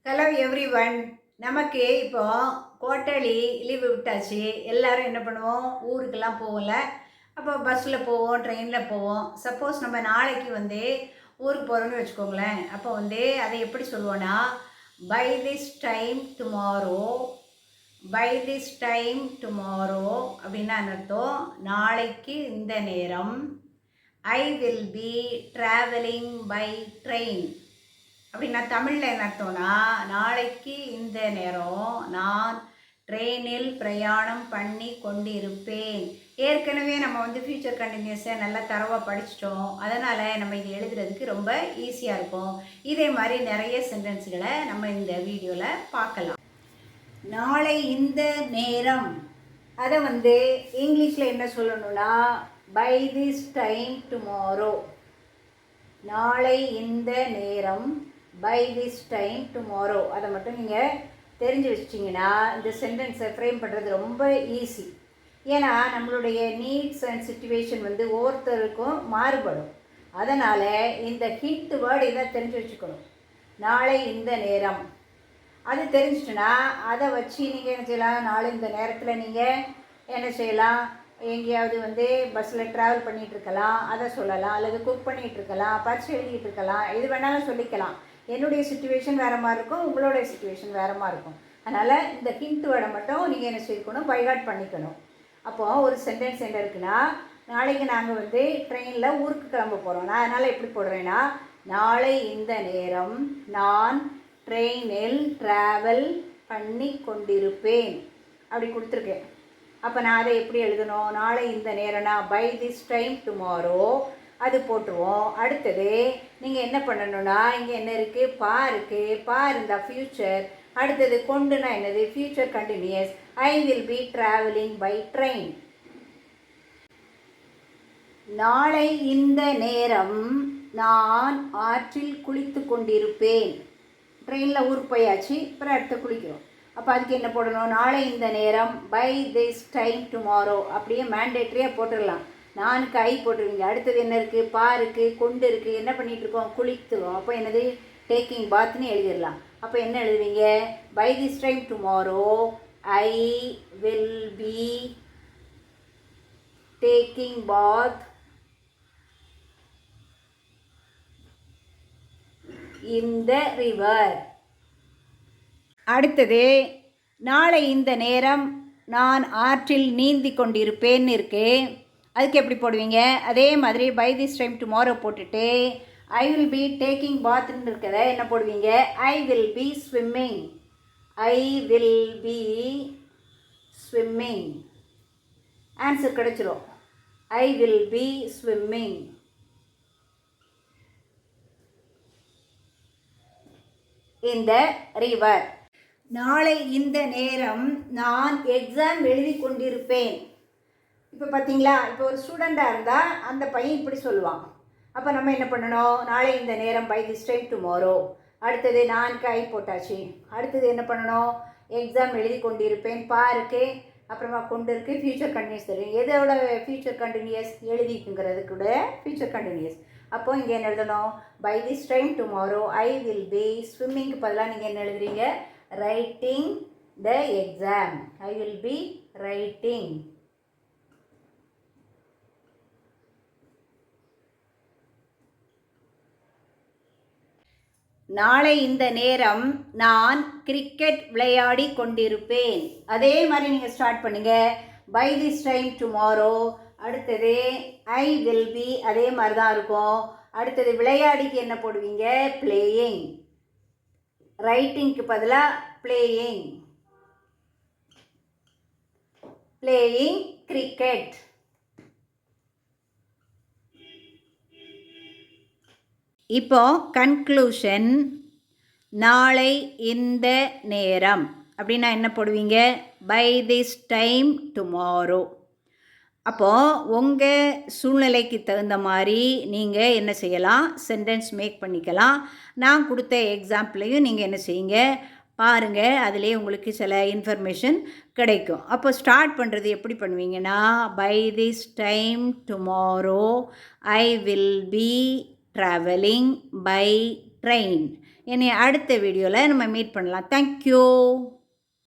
Hello every one. நமக்கு இப்போ quarterly leave விட்டாச்சு. எல்லாரும் என்ன பண்ணுவோம், ஊருக்கெல்லாம் போவோம்ல. அப்போ பஸ்ஸில் போவோம், ட்ரெயினில் போவோம். சப்போஸ் நம்ம நாளைக்கு ஊருக்கு போகிறோம்னு வச்சுக்கோங்களேன். அப்போ அதை எப்படி சொல்லுவோன்னா, by this time tomorrow, by this time tomorrow அப்படின்னா அர்த்தம், நாளைக்கு இந்த நேரம் I will be travelling by train. அப்படின்னா தமிழில் என்ன அர்த்தம்னா, நாளைக்கு இந்த நேரம் நான் ட்ரெயினில் பிரயாணம் பண்ணி கொண்டிருப்பேன். ஏற்கனவே நம்ம ஃப்யூச்சர் கண்டினியூஸை நல்லா தரவாக படிச்சிட்டோம். அதனால் நம்ம இது எழுதுறதுக்கு ரொம்ப ஈஸியாக இருக்கும். இதே மாதிரி நிறைய சென்டென்ஸுகளை நம்ம இந்த வீடியோவில் பார்க்கலாம். நாளை இந்த நேரம், அதை இங்கிலீஷில் என்ன சொல்லணும்னா, பை திஸ் டைம் டுமாரோ. நாளை இந்த நேரம் பை திஸ் டைம் டுமாரோ. அதை மட்டும் நீங்கள் தெரிஞ்சு வச்சிட்டிங்கன்னா இந்த சென்டென்ஸை ஃப்ரேம் பண்ணுறது ரொம்ப ஈஸி. ஏன்னா நம்மளுடைய நீட்ஸ் அண்ட் சிச்சுவேஷன் ஒவ்வொருத்தருக்கும் மாறுபடும். அதனால் இந்த ஹிண்ட் வேர்டு இதை தெரிஞ்சு வச்சுக்கணும். நாளை இந்த நேரம் அது தெரிஞ்சிட்டுனா அதை வச்சு நீங்கள் என்ன செய்யலாம், நாளை இந்த நேரத்தில் நீங்கள் என்ன செய்யலாம், எங்கேயாவது பஸ்ஸில் ட்ராவல் பண்ணிகிட்ருக்கலாம், அதை சொல்லலாம். அல்லது குக் பண்ணிகிட்ருக்கலாம், பரிசு எழுதிட்டு இருக்கலாம், எது வேணாலும் சொல்லிக்கலாம். என்னுடைய சுச்சுவேஷன் வேறு மாதிரி இருக்கும், உங்களுடைய சுச்சுவேஷன் வேறு மாதிரி இருக்கும். அதனால் இந்த ஹிண்ட் வேர்டை மட்டும் நீங்கள் என்ன செய்யணும், பைகாட் பண்ணிக்கணும். அப்போது ஒரு சென்டென்ஸ் என்ன இருக்குன்னா, நாளைக்கு நாங்கள் ட்ரெயினில் ஊருக்கு கிளம்ப போகிறோம். நான் அதனால் எப்படி போடுறேன்னா, நாளை இந்த நேரம் நான் ட்ரெயினில் ட்ராவல் பண்ணி கொண்டிருப்பேன் அப்படி கொடுத்துருக்கேன். அப்போ நான் அதை எப்படி எழுதணும், நாளை இந்த நேரம்னா பை திஸ் டைம் டுமாரோ அது போட்டுருவோம். அடுத்தது நீங்கள் என்ன பண்ணணும்னா, இங்கே என்ன இருக்குது, பா இருக்குது, பா இருந்தால் ஃப்யூச்சர். அடுத்தது கொண்டுனா என்னது, future continuous. I will be travelling by train. நாளை இந்த நேரம் நான் ஆற்றில் குளித்து கொண்டிருப்பேன். ட்ரெயினில் ஊருக்கு போயாச்சு, அப்புறம் அடுத்து குளிக்கிறோம். அப்போ அதுக்கு என்ன போடணும், நாளை இந்த நேரம் பை திஸ் டைம் டுமாரோ அப்படியே மேண்டேட்ரியாக போட்டுடலாம். நானுக்கு ஐ போட்டுருவீங்க. அடுத்தது என்ன இருக்குது, பா இருக்குது, கொண்டு இருக்குது, என்ன பண்ணிகிட்ருக்கோம், குளித்துவோம். அப்போ என்னது, டேக்கிங் பாத்னு எழுதிடலாம். அப்போ என்ன எழுதுவீங்க, by this time tomorrow I will be taking bath in the river. அடுத்தது நாளை இந்த நேரம் நான் ஆற்றில் நீந்தி கொண்டிருப்பேன்னு இருக்கு. அதுக்கு எப்படி போடுவீங்க, அதே மாதிரி பை திஸ் டைம் டுமாரோ போட்டுட்டு ஐ வில் பி டேக்கிங் பாத்ன்னு இருக்கிறத என்ன போடுவீங்க, I will be swimming. I will be swimming. Answer கிடைச்சிரும். I will be swimming in the river. நாளை இந்த நேரம் நான் எக்ஸாம் எழுதி கொண்டிருப்பேன். இப்போ பார்த்தீங்களா, இப்போ ஒரு ஸ்டூடெண்ட்டாக இருந்தால் அந்த பையன் இப்படி சொல்லுவான். அப்போ நம்ம என்ன பண்ணணும், நாளை இந்த நேரம் பை திஸ் டைம் டுமாரோ. அடுத்தது நான் கை போட்டாச்சு. அடுத்தது என்ன பண்ணணும், எக்ஸாம் எழுதி கொண்டிருப்பேன், பா இருக்குது, அப்புறமா கொண்டு இருக்குது, ஃப்யூச்சர் கண்டினியூஸ் தெரியும். எதோட ஃப்யூச்சர் கண்டினியூஸ், எழுதிக்குங்கிறது கூட ஃப்யூச்சர் கண்டினியூஸ். அப்போது இங்கே என்ன எழுதணும், by this time tomorrow I will be ஸ்விம்மிங்க்கு பதிலாக நீங்கள் என்ன எழுதுறீங்க, writing the exam. I will be writing. நாளை இந்த நேரம் நான் கிரிக்கெட் விளையாடி கொண்டிருப்பேன். அதே மாதிரி நீங்கள் ஸ்டார்ட் பண்ணுங்கள், பை திஸ் டைம் டுமாரோ. அடுத்தது ஐ வில் பி, அதே மாதிரி தான் இருக்கும். அடுத்தது விளையாடிக்கு என்ன போடுவீங்க, பிளேயிங். ரைட்டிங்க்கு பதிலாக பிளேயிங். Playing cricket. இப்போ கன்க்ளூஷன், நாளை இந்த நேரம் அப்படின்னா என்ன போடுவீங்க, பை திஸ் டைம் டுமாரோ. அப்போது உங்கள் சூழ்நிலைக்கு தகுந்த மாதிரி நீங்கள் என்ன செய்யலாம், சென்டென்ஸ் மேக் பண்ணிக்கலாம். நான் கொடுத்த எக்ஸாம்பிளையும் நீங்கள் என்ன செய்யுங்க, பாருங்கள், அதிலே உங்களுக்கு சில இன்ஃபர்மேஷன் கிடைக்கும். அப்போ ஸ்டார்ட் பண்ணுறது எப்படி பண்ணுவீங்கன்னா, by this time tomorrow I will be travelling by train. என்னை அடுத்த வீடியோவில் நம்ம மீட் பண்ணலாம். தேங்க்யூ.